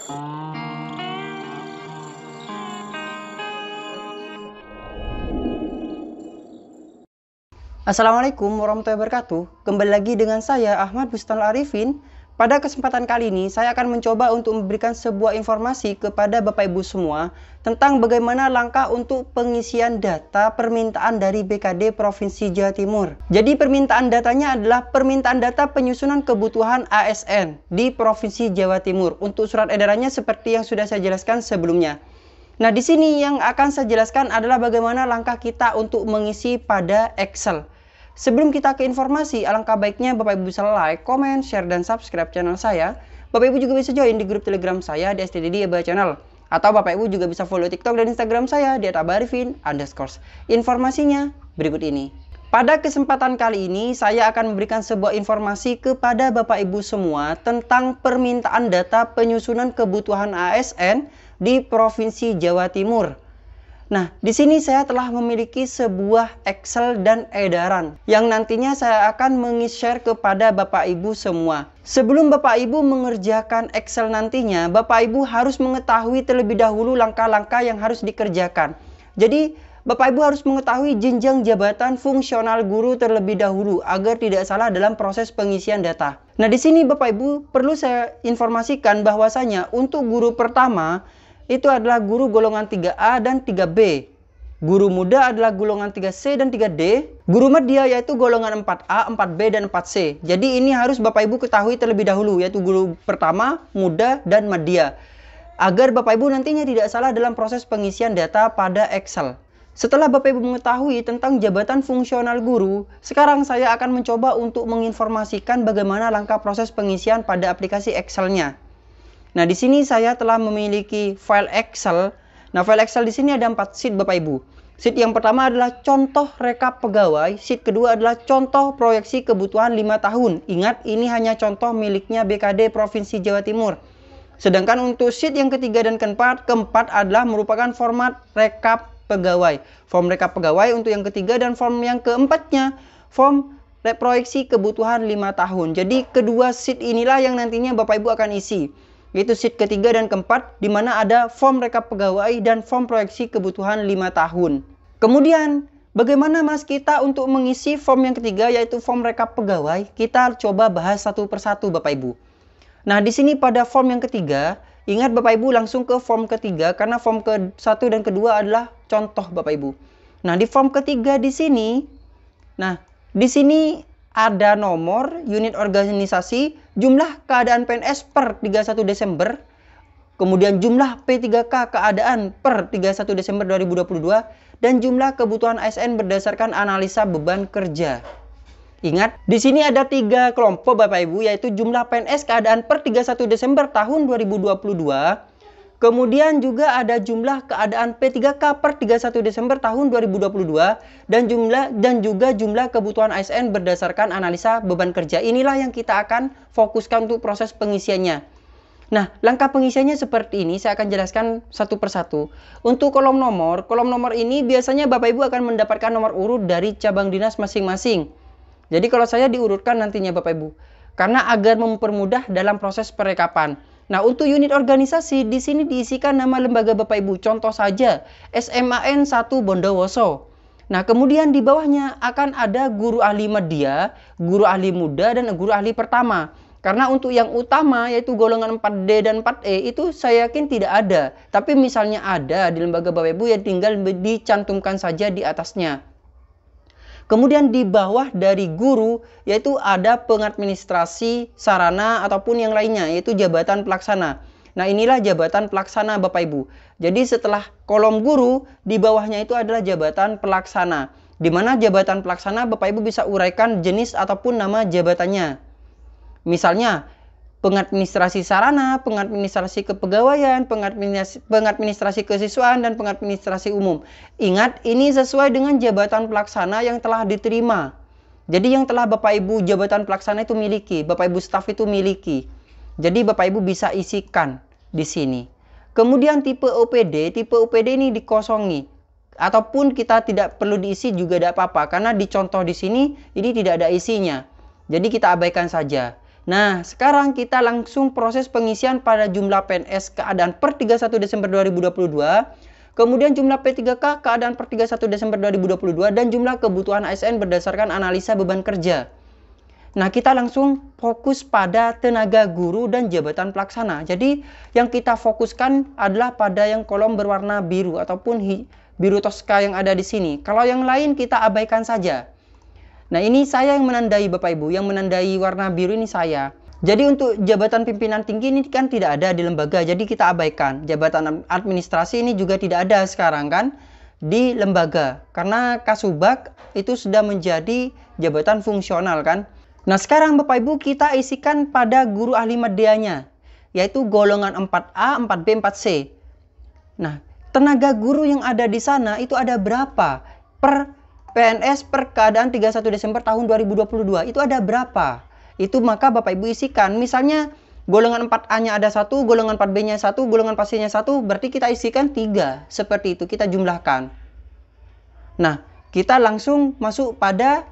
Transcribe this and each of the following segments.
Assalamualaikum warahmatullahi wabarakatuh. Kembali lagi dengan saya Ahmad Bustanul Arifin. Pada kesempatan kali ini saya akan mencoba untuk memberikan sebuah informasi kepada Bapak Ibu semua tentang bagaimana langkah untuk pengisian data permintaan dari BKD Provinsi Jawa Timur. Jadi permintaan datanya adalah permintaan data penyusunan kebutuhan ASN di Provinsi Jawa Timur. Untuk surat edarannya seperti yang sudah saya jelaskan sebelumnya. Nah, di sini yang akan saya jelaskan adalah bagaimana langkah kita untuk mengisi pada Excel. Sebelum kita ke informasi, alangkah baiknya Bapak Ibu bisa like, comment, share, dan subscribe channel saya. Bapak Ibu juga bisa join di grup Telegram saya di STDD Eba Channel. Atau Bapak Ibu juga bisa follow TikTok dan Instagram saya di @abarifin_. Informasinya berikut ini. Pada kesempatan kali ini, saya akan memberikan sebuah informasi kepada Bapak Ibu semua tentang permintaan data penyusunan kebutuhan ASN di Provinsi Jawa Timur. Nah, di sini saya telah memiliki sebuah Excel dan edaran yang nantinya saya akan meng-share kepada Bapak Ibu semua. Sebelum Bapak Ibu mengerjakan Excel nantinya, Bapak Ibu harus mengetahui terlebih dahulu langkah-langkah yang harus dikerjakan. Jadi, Bapak Ibu harus mengetahui jenjang jabatan fungsional guru terlebih dahulu agar tidak salah dalam proses pengisian data. Nah, di sini Bapak Ibu perlu saya informasikan bahwasanya untuk guru pertama itu adalah guru golongan 3A dan 3B. Guru muda adalah golongan 3C dan 3D. Guru media yaitu golongan 4A, 4B, dan 4C. Jadi ini harus Bapak Ibu ketahui terlebih dahulu, yaitu guru pertama, muda, dan media. Agar Bapak Ibu nantinya tidak salah dalam proses pengisian data pada Excel. Setelah Bapak Ibu mengetahui tentang jabatan fungsional guru, sekarang saya akan mencoba untuk menginformasikan bagaimana langkah proses pengisian pada aplikasi Excel-nya. Nah, di sini saya telah memiliki file Excel. Nah, file Excel di sini ada 4 sheet Bapak Ibu. Sheet yang pertama adalah contoh rekap pegawai, sheet kedua adalah contoh proyeksi kebutuhan 5 tahun. Ingat, ini hanya contoh miliknya BKD Provinsi Jawa Timur. Sedangkan untuk sheet yang ketiga dan keempat adalah merupakan format rekap pegawai. Form rekap pegawai untuk yang ketiga, dan form yang keempatnya form proyeksi kebutuhan 5 tahun. Jadi kedua sheet inilah yang nantinya Bapak Ibu akan isi, yaitu sheet ketiga dan keempat, di mana ada form rekap pegawai dan form proyeksi kebutuhan 5 tahun. Kemudian, bagaimana Mas kita untuk mengisi form yang ketiga, yaitu form rekap pegawai? Kita coba bahas satu persatu Bapak Ibu. Nah, di sini pada form yang ketiga, ingat Bapak Ibu langsung ke form ketiga, karena form ke-1 dan kedua adalah contoh Bapak Ibu. Nah, di form ketiga di sini, ada nomor, unit organisasi, jumlah keadaan PNS per 31 Desember, kemudian jumlah P3K keadaan per 31 Desember 2022, dan jumlah kebutuhan ASN berdasarkan analisa beban kerja. Ingat, di sini ada 3 kelompok Bapak Ibu, yaitu jumlah PNS keadaan per 31 Desember tahun 2022, kemudian juga ada jumlah keadaan P3K per 31 Desember tahun 2022 dan juga jumlah kebutuhan ASN berdasarkan analisa beban kerja. Inilah yang kita akan fokuskan untuk proses pengisiannya. Nah, langkah pengisiannya seperti ini, saya akan jelaskan satu persatu. Untuk kolom nomor ini biasanya Bapak Ibu akan mendapatkan nomor urut dari cabang dinas masing-masing. Jadi kalau saya diurutkan nantinya Bapak Ibu, karena agar mempermudah dalam proses perekapan. Nah, untuk unit organisasi di sini diisikan nama lembaga Bapak Ibu. Contoh saja SMAN 1 Bondowoso. Nah, kemudian di bawahnya akan ada guru ahli media, guru ahli muda, dan guru ahli pertama. Karena untuk yang utama yaitu golongan 4D dan 4E itu saya yakin tidak ada. Tapi misalnya ada di lembaga Bapak Ibu, ya tinggal dicantumkan saja di atasnya. Kemudian di bawah dari guru yaitu ada pengadministrasi sarana ataupun yang lainnya, yaitu jabatan pelaksana. Nah, inilah jabatan pelaksana Bapak Ibu. Jadi setelah kolom guru, di bawahnya itu adalah jabatan pelaksana. Di mana jabatan pelaksana Bapak Ibu bisa uraikan jenis ataupun nama jabatannya. Misalnya pengadministrasi sarana, pengadministrasi kepegawaian, pengadministrasi kesiswaan, dan pengadministrasi umum. Ingat, ini sesuai dengan jabatan pelaksana yang telah diterima. Jadi yang telah Bapak Ibu jabatan pelaksana itu miliki, Bapak Ibu staf itu miliki. Jadi Bapak Ibu bisa isikan di sini. Kemudian tipe OPD ini dikosongi. Ataupun kita tidak perlu diisi juga tidak apa-apa, karena di contoh di sini ini tidak ada isinya. Jadi kita abaikan saja. Nah, sekarang kita langsung proses pengisian pada jumlah PNS keadaan per 31 Desember 2022, kemudian jumlah P3K keadaan per 31 Desember 2022, dan jumlah kebutuhan ASN berdasarkan analisa beban kerja. Nah, kita langsung fokus pada tenaga guru dan jabatan pelaksana. Jadi, yang kita fokuskan adalah pada yang kolom berwarna biru ataupun biru toska yang ada di sini. Kalau yang lain kita abaikan saja. Nah, ini saya yang menandai Bapak Ibu, yang menandai warna biru ini saya. Jadi untuk jabatan pimpinan tinggi ini kan tidak ada di lembaga, jadi kita abaikan. Jabatan administrasi ini juga tidak ada sekarang kan di lembaga. Karena Kasubag itu sudah menjadi jabatan fungsional kan. Nah, sekarang Bapak Ibu kita isikan pada guru ahli medianya, yaitu golongan 4A, 4B, 4C. Nah, tenaga guru yang ada di sana itu ada berapa? Per PNS per keadaan 31 Desember tahun 2022 itu ada berapa? Itu maka Bapak Ibu isikan. Misalnya golongan 4A-nya ada 1, golongan 4B-nya 1, golongan 4C-nya 1, berarti kita isikan 3. Seperti itu kita jumlahkan. Nah, kita langsung masuk pada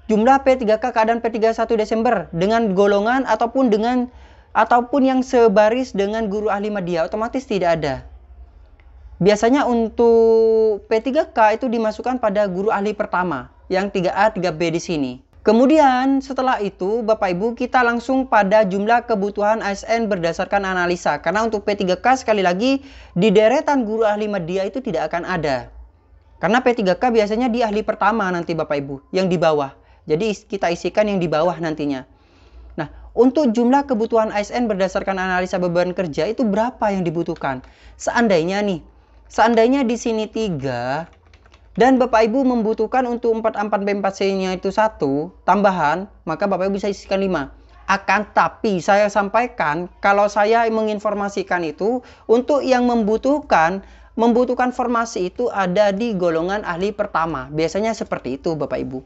jumlah P3K keadaan P31 Desember dengan golongan ataupun yang sebaris dengan guru ahli media, otomatis tidak ada. Biasanya untuk P3K itu dimasukkan pada guru ahli pertama, yang 3A, 3B di sini. Kemudian setelah itu Bapak Ibu kita langsung pada jumlah kebutuhan ASN berdasarkan analisa. Karena untuk P3K sekali lagi di deretan guru ahli media itu tidak akan ada. Karena P3K biasanya di ahli pertama nanti Bapak Ibu, yang di bawah. Jadi kita isikan yang di bawah nantinya. Nah, untuk jumlah kebutuhan ASN berdasarkan analisa beban kerja itu berapa yang dibutuhkan? Seandainya di sini 3 dan Bapak Ibu membutuhkan untuk 4A, 4B, 4C-nya itu 1 tambahan, maka Bapak Ibu bisa isikan 5. Akan tapi saya sampaikan kalau saya menginformasikan itu untuk yang membutuhkan formasi itu ada di golongan ahli pertama. Biasanya seperti itu Bapak Ibu.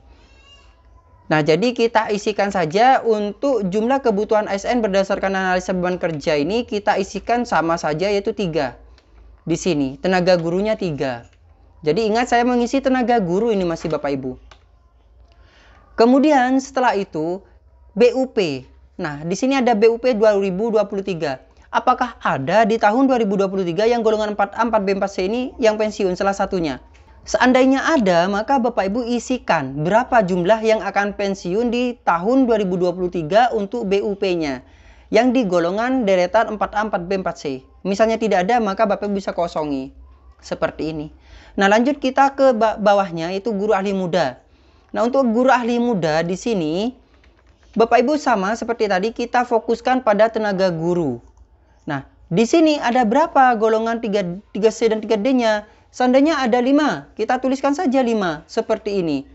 Nah, jadi kita isikan saja untuk jumlah kebutuhan ASN berdasarkan analisa beban kerja ini kita isikan sama saja yaitu 3. Di sini tenaga gurunya 3. Jadi ingat saya mengisi tenaga guru ini masih Bapak Ibu. Kemudian setelah itu BUP. Nah, di sini ada BUP 2023. Apakah ada di tahun 2023 yang golongan 4A, 4B, 4C ini yang pensiun salah satunya? Seandainya ada, maka Bapak Ibu isikan berapa jumlah yang akan pensiun di tahun 2023 untuk BUP-nya yang di golongan deretan 4A, 4B, 4C. Misalnya tidak ada, maka Bapak Ibu bisa kosongi. Seperti ini. Nah, lanjut kita ke bawahnya, itu guru ahli muda. Nah, untuk guru ahli muda di sini, Bapak Ibu sama seperti tadi, kita fokuskan pada tenaga guru. Nah, di sini ada berapa golongan 3C dan 3D-nya? Seandainya ada 5, kita tuliskan saja 5, seperti ini.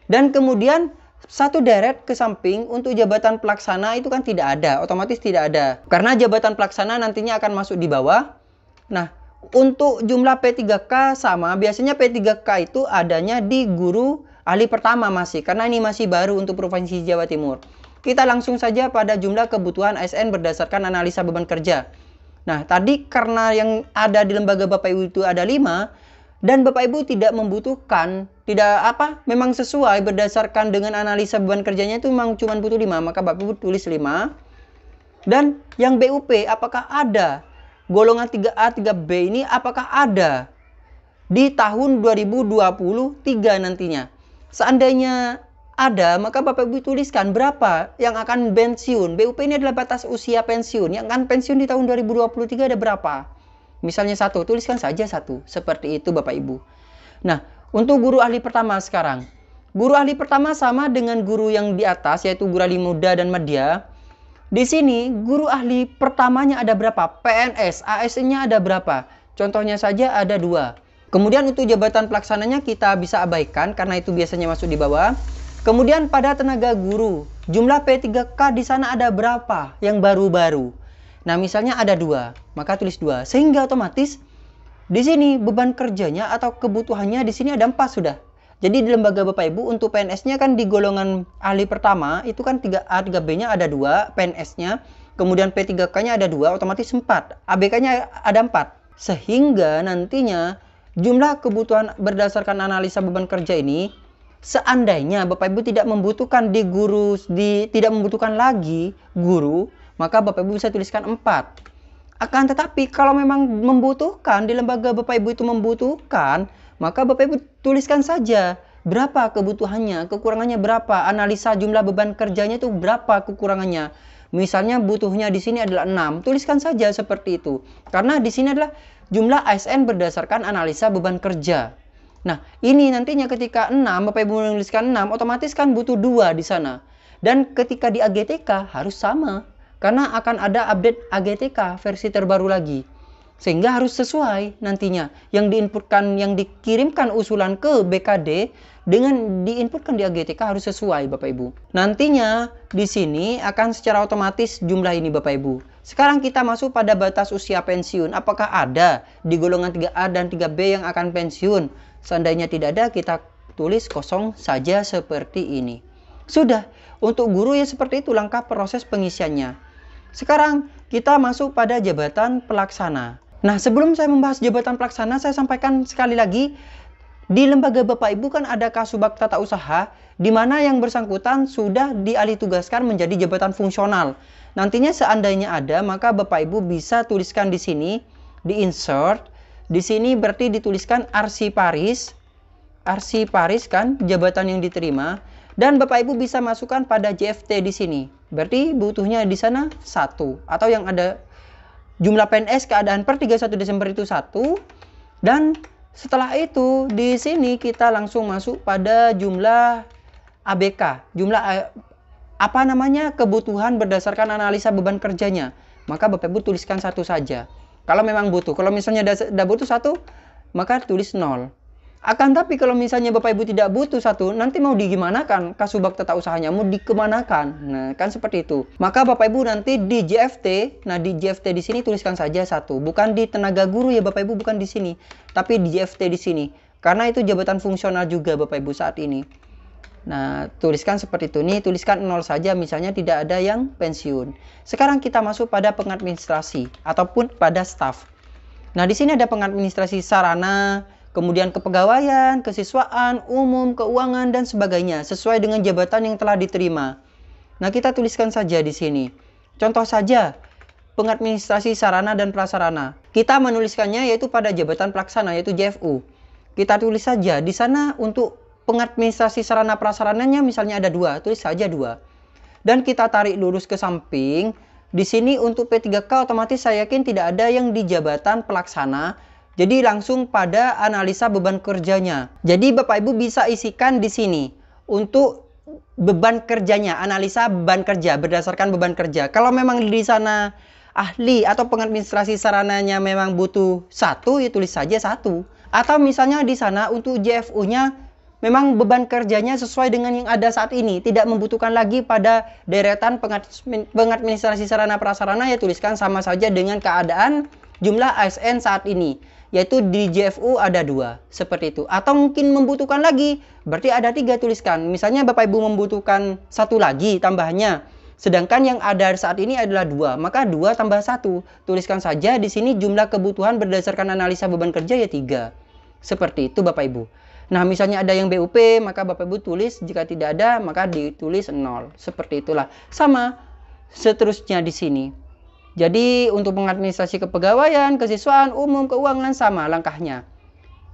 Dan kemudian satu deret ke samping untuk jabatan pelaksana itu kan tidak ada, otomatis tidak ada. Karena jabatan pelaksana nantinya akan masuk di bawah. Nah, untuk jumlah P3K sama, biasanya P3K itu adanya di guru ahli pertama masih, karena ini masih baru untuk Provinsi Jawa Timur. Kita langsung saja pada jumlah kebutuhan ASN berdasarkan analisa beban kerja. Nah, tadi karena yang ada di lembaga Bapak Ibu itu ada 5, dan Bapak Ibu tidak membutuhkan, memang sesuai berdasarkan dengan analisa beban kerjanya itu memang cuma butuh 5, maka Bapak Ibu tulis 5. Dan yang BUP, apakah ada? Golongan 3A, 3B ini apakah ada di tahun 2023 nantinya? Seandainya ada, maka Bapak Ibu tuliskan berapa yang akan pensiun. BUP ini adalah batas usia pensiun. Yang akan pensiun di tahun 2023 ada berapa? Misalnya 1, tuliskan saja 1. Seperti itu Bapak Ibu. Nah, untuk guru ahli pertama sekarang. Guru ahli pertama sama dengan guru yang di atas, yaitu guru ahli muda dan media. Di sini, guru ahli pertamanya ada berapa? PNS, ASN-nya ada berapa? Contohnya saja ada 2. Kemudian untuk jabatan pelaksananya kita bisa abaikan, karena itu biasanya masuk di bawah. Kemudian pada tenaga guru, jumlah P3K di sana ada berapa? Yang baru-baru. Nah, misalnya ada 2, maka tulis 2. Sehingga otomatis di sini beban kerjanya atau kebutuhannya di sini ada 4 sudah. Jadi di lembaga Bapak Ibu untuk PNS-nya kan di golongan ahli pertama itu kan 3A, 3B-nya ada 2 PNS-nya. Kemudian P3K-nya ada 2, otomatis 4. ABK-nya ada 4. Sehingga nantinya jumlah kebutuhan berdasarkan analisa beban kerja ini Seandainya Bapak Ibu tidak membutuhkan tidak membutuhkan lagi guru, maka Bapak Ibu bisa tuliskan 4. Akan tetapi kalau memang membutuhkan, di lembaga Bapak Ibu itu membutuhkan, maka Bapak Ibu tuliskan saja berapa kebutuhannya, kekurangannya berapa, analisa jumlah beban kerjanya itu berapa kekurangannya. Misalnya butuhnya di sini adalah 6, tuliskan saja seperti itu. Karena di sini adalah jumlah ASN berdasarkan analisa beban kerja. Nah, ini nantinya ketika 6, Bapak Ibu menuliskan 6, otomatis kan butuh 2 di sana. Dan ketika di AGTK harus sama, karena akan ada update AGTK versi terbaru lagi. Sehingga harus sesuai nantinya. Yang dikirimkan usulan ke BKD dengan diinputkan di AGTK harus sesuai Bapak Ibu. Nantinya di sini akan secara otomatis jumlah ini Bapak Ibu. Sekarang kita masuk pada batas usia pensiun. Apakah ada di golongan 3A dan 3B yang akan pensiun? Seandainya tidak ada, kita tulis kosong saja seperti ini. Sudah, untuk guru ya seperti itu langkah proses pengisiannya. Sekarang kita masuk pada jabatan pelaksana. Nah, sebelum saya membahas jabatan pelaksana, saya sampaikan sekali lagi, di lembaga Bapak Ibu kan ada Kasubag Tata Usaha, di mana yang bersangkutan sudah dialih tugaskan menjadi jabatan fungsional. Nantinya seandainya ada, maka Bapak Ibu bisa tuliskan di sini, di insert. Di sini berarti dituliskan arsiparis kan jabatan yang diterima, dan Bapak Ibu bisa masukkan pada JFT di sini. Berarti butuhnya di sana 1, atau yang ada jumlah PNS keadaan per 31 Desember itu 1. Dan setelah itu di sini kita langsung masuk pada jumlah ABK, kebutuhan berdasarkan analisa beban kerjanya. Maka Bapak Ibu tuliskan 1 saja. Kalau memang butuh. Kalau misalnya tidak butuh 1, maka tulis 0. Akan tapi kalau misalnya Bapak Ibu tidak butuh 1, nanti mau digimanakan Kasubag Tata Usahanya? Mau dikemanakan? Nah, kan seperti itu. Maka Bapak Ibu nanti di JFT, nah di JFT di sini tuliskan saja 1. Bukan di tenaga guru ya Bapak Ibu, bukan di sini. Tapi di JFT di sini. Karena itu jabatan fungsional juga Bapak Ibu saat ini. Nah, tuliskan seperti itu. Nih, tuliskan 0 saja, misalnya tidak ada yang pensiun. Sekarang kita masuk pada pengadministrasi ataupun pada staf. Nah, di sini ada pengadministrasi sarana, kemudian kepegawaian, kesiswaan, umum, keuangan, dan sebagainya, sesuai dengan jabatan yang telah diterima. Nah, kita tuliskan saja di sini. Contoh saja, pengadministrasi sarana dan prasarana. Kita menuliskannya yaitu pada jabatan pelaksana, yaitu JFU. Kita tulis saja di sana untuk pengadministrasi sarana prasarananya misalnya ada 2, tulis saja 2. Dan kita tarik lurus ke samping. Di sini untuk P3K otomatis saya yakin tidak ada yang di jabatan pelaksana. Jadi langsung pada analisa beban kerjanya. Jadi Bapak Ibu bisa isikan di sini untuk beban kerjanya, analisa beban kerja berdasarkan beban kerja. Kalau memang di sana ahli atau pengadministrasi sarananya memang butuh 1, ya tulis saja 1. Atau misalnya di sana untuk JFU-nya memang beban kerjanya sesuai dengan yang ada saat ini, tidak membutuhkan lagi pada deretan pengadministrasi sarana prasarana, ya tuliskan sama saja dengan keadaan jumlah ASN saat ini, yaitu di JFU ada 2, seperti itu. Atau mungkin membutuhkan lagi, berarti ada 3, tuliskan. Misalnya Bapak Ibu membutuhkan 1 lagi tambahannya, sedangkan yang ada saat ini adalah 2, maka 2 tambah 1, tuliskan saja di sini jumlah kebutuhan berdasarkan analisa beban kerja ya 3. Seperti itu Bapak Ibu. Nah, misalnya ada yang BUP, maka Bapak Ibu tulis, jika tidak ada, maka ditulis 0. Seperti itulah. Sama seterusnya di sini. Jadi, untuk pengadministrasi kepegawaian, kesiswaan, umum, keuangan, sama langkahnya.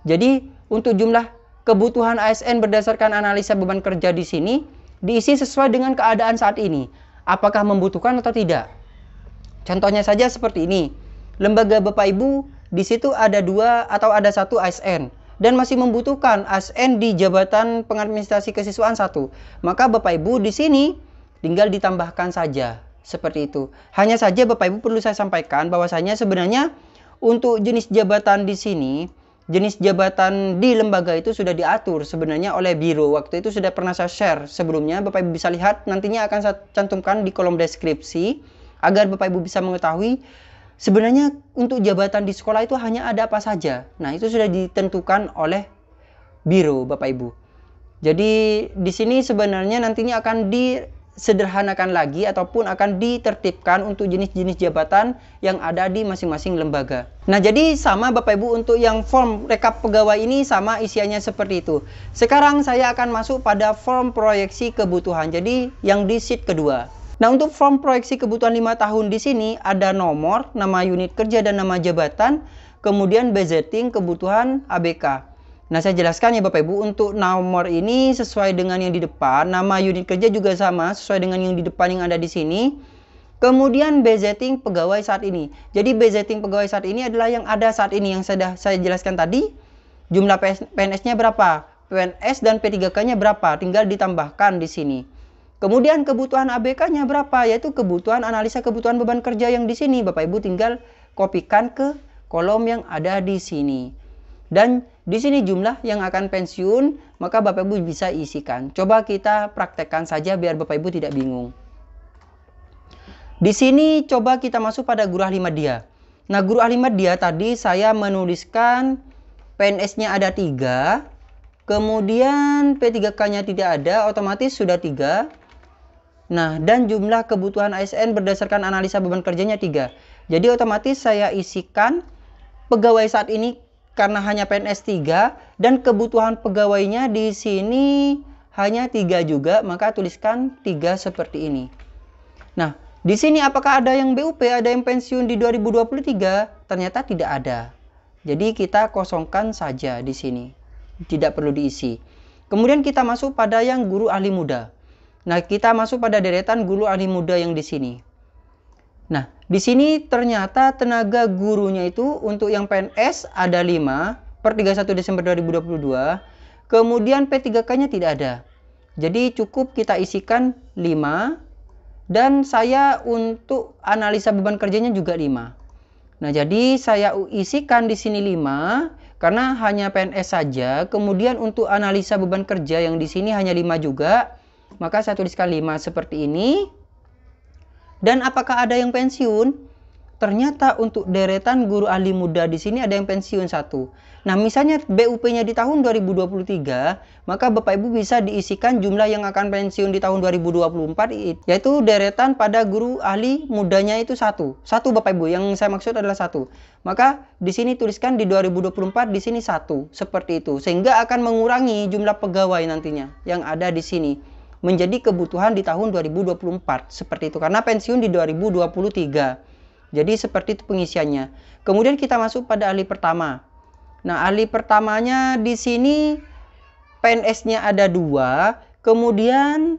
Jadi, untuk jumlah kebutuhan ASN berdasarkan analisa beban kerja di sini, diisi sesuai dengan keadaan saat ini. Apakah membutuhkan atau tidak? Contohnya saja seperti ini. Lembaga Bapak Ibu, di situ ada 2 atau ada 1 ASN. Dan masih membutuhkan ASN di jabatan pengadministrasi kesiswaan 1. Maka Bapak Ibu di sini tinggal ditambahkan saja. Seperti itu. Hanya saja Bapak Ibu perlu saya sampaikan bahwasanya sebenarnya untuk jenis jabatan di sini, jenis jabatan di lembaga itu sudah diatur sebenarnya oleh biro. Waktu itu sudah pernah saya share sebelumnya. Bapak Ibu bisa lihat, nantinya akan saya cantumkan di kolom deskripsi agar Bapak Ibu bisa mengetahui sebenarnya untuk jabatan di sekolah itu hanya ada apa saja. Nah, itu sudah ditentukan oleh biro Bapak Ibu. Jadi di sini sebenarnya nantinya akan disederhanakan lagi ataupun akan ditertibkan untuk jenis-jenis jabatan yang ada di masing-masing lembaga. Nah, jadi sama Bapak Ibu untuk yang form rekap pegawai ini sama isiannya seperti itu. Sekarang saya akan masuk pada form proyeksi kebutuhan. Jadi yang di sheet kedua. Nah, untuk form proyeksi kebutuhan 5 tahun di sini ada nomor, nama unit kerja dan nama jabatan, kemudian budgeting kebutuhan ABK. Nah, saya jelaskan ya Bapak Ibu, untuk nomor ini sesuai dengan yang di depan, nama unit kerja juga sama sesuai dengan yang di depan yang ada di sini. Kemudian budgeting pegawai saat ini. Jadi budgeting pegawai saat ini adalah yang ada saat ini yang sudah saya jelaskan tadi. Jumlah PNS-nya berapa? PNS dan P3K-nya berapa? Tinggal ditambahkan di sini. Kemudian kebutuhan ABK-nya berapa? Yaitu kebutuhan analisa kebutuhan beban kerja yang di sini. Bapak Ibu tinggal kopikan ke kolom yang ada di sini. Dan di sini jumlah yang akan pensiun, maka Bapak Ibu bisa isikan. Coba kita praktekkan saja biar Bapak Ibu tidak bingung. Di sini coba kita masuk pada guru ahli media. Nah, guru ahli media tadi saya menuliskan PNS-nya ada 3, kemudian P3K-nya tidak ada, otomatis sudah 3. Nah, dan jumlah kebutuhan ASN berdasarkan analisa beban kerjanya 3. Jadi otomatis saya isikan pegawai saat ini karena hanya PNS 3 dan kebutuhan pegawainya di sini hanya 3 juga, maka tuliskan 3 seperti ini. Nah, di sini apakah ada yang BUP, ada yang pensiun di 2023? Ternyata tidak ada. Jadi kita kosongkan saja di sini. Tidak perlu diisi. Kemudian kita masuk pada yang guru ahli muda. Nah, kita masuk pada deretan guru ahli muda yang di sini. Nah, di sini ternyata tenaga gurunya itu untuk yang PNS ada 5 per 31 Desember 2022. Kemudian P3K-nya tidak ada. Jadi cukup kita isikan 5. Dan saya untuk analisa beban kerjanya juga 5. Nah, jadi saya isikan di sini 5 karena hanya PNS saja. Kemudian untuk analisa beban kerja yang di sini hanya 5 juga. Maka saya tuliskan 5 seperti ini. Dan apakah ada yang pensiun? Ternyata untuk deretan guru ahli muda di sini ada yang pensiun 1. Nah, misalnya BUP-nya di tahun 2023, maka Bapak Ibu bisa diisikan jumlah yang akan pensiun di tahun 2024, yaitu deretan pada guru ahli mudanya itu 1. 1 Bapak Ibu, yang saya maksud adalah 1. Maka di sini tuliskan di 2024 di sini 1, seperti itu. Sehingga akan mengurangi jumlah pegawai nantinya yang ada di sini menjadi kebutuhan di tahun 2024 seperti itu, karena pensiun di 2023. Jadi seperti itu pengisiannya. Kemudian kita masuk pada ahli pertama. Nah, ahli pertamanya di sini PNS-nya ada 2, kemudian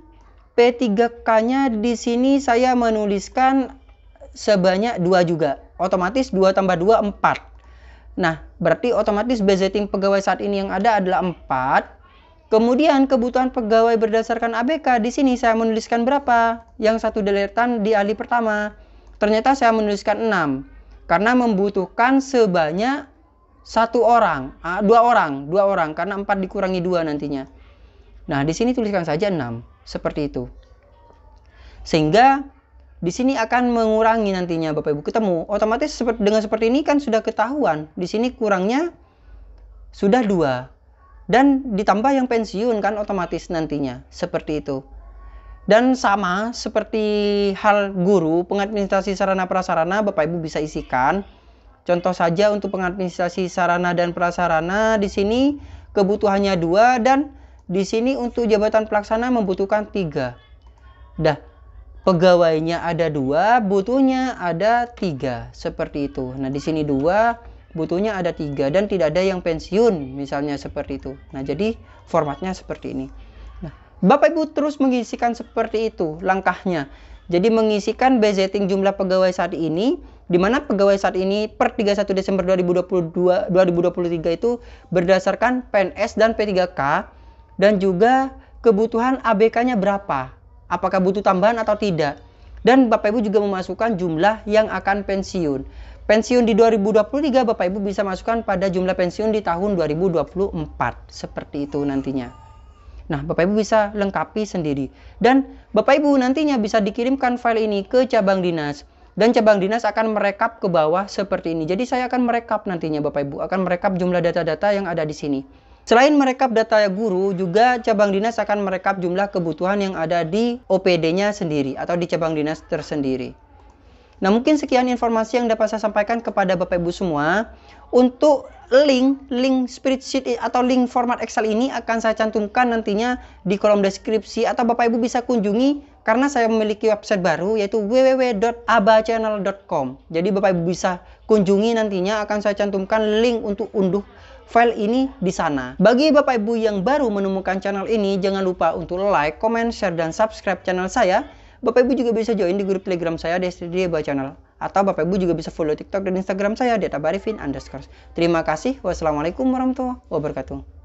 P3K-nya di sini saya menuliskan sebanyak 2 juga. Otomatis 2 tambah 2 4. Nah, berarti otomatis budgeting pegawai saat ini yang ada adalah 4. Kemudian kebutuhan pegawai berdasarkan ABK di sini saya menuliskan berapa? Yang satu deretan di ahli pertama. Ternyata saya menuliskan 6 karena membutuhkan sebanyak 2 orang karena 4 dikurangi 2 nantinya. Nah, di sini tuliskan saja 6 seperti itu. Sehingga di sini akan mengurangi nantinya Bapak Ibu ketemu. Otomatis dengan seperti ini kan sudah ketahuan. Di sini kurangnya sudah 2. Dan ditambah yang pensiun kan otomatis nantinya. Seperti itu. Dan sama seperti hal guru, pengadministrasi sarana prasarana Bapak Ibu bisa isikan. Contoh saja untuk pengadministrasi sarana dan prasarana di sini kebutuhannya 2 dan di sini untuk jabatan pelaksana membutuhkan 3. Dah, pegawainya ada 2, butuhnya ada 3. Seperti itu. Nah, di sini 2, butuhnya ada 3 dan tidak ada yang pensiun misalnya seperti itu. Nah, jadi formatnya seperti ini. Nah, Bapak Ibu terus mengisikan seperti itu langkahnya. Jadi mengisikan budgeting jumlah pegawai saat ini, di mana pegawai saat ini per 31 Desember 2023 itu berdasarkan PNS dan P3K dan juga kebutuhan ABK-nya berapa. Apakah butuh tambahan atau tidak. Dan Bapak Ibu juga memasukkan jumlah yang akan pensiun. Pensiun di 2023 Bapak Ibu bisa masukkan pada jumlah pensiun di tahun 2024. Seperti itu nantinya. Nah, Bapak Ibu bisa lengkapi sendiri. Dan Bapak Ibu nantinya bisa dikirimkan file ini ke cabang dinas. Dan cabang dinas akan merekap ke bawah seperti ini. Jadi saya akan merekap nantinya Bapak Ibu. Akan merekap jumlah data-data yang ada di sini. Selain merekap data guru, juga cabang dinas akan merekap jumlah kebutuhan yang ada di OPD-nya sendiri atau di cabang dinas tersendiri. Nah, mungkin sekian informasi yang dapat saya sampaikan kepada Bapak Ibu semua. Untuk link spreadsheet atau link format Excel ini akan saya cantumkan nantinya di kolom deskripsi, atau Bapak Ibu bisa kunjungi karena saya memiliki website baru yaitu www.abachannel.com. Jadi Bapak Ibu bisa kunjungi, nantinya akan saya cantumkan link untuk unduh file ini di sana. Bagi Bapak Ibu yang baru menemukan channel ini, jangan lupa untuk like, comment, share, dan subscribe channel saya. Bapak Ibu juga bisa join di grup Telegram saya di Aba Channel. Atau Bapak Ibu juga bisa follow TikTok dan Instagram saya di @abarifin_. Terima kasih. Wassalamualaikum warahmatullahi wabarakatuh.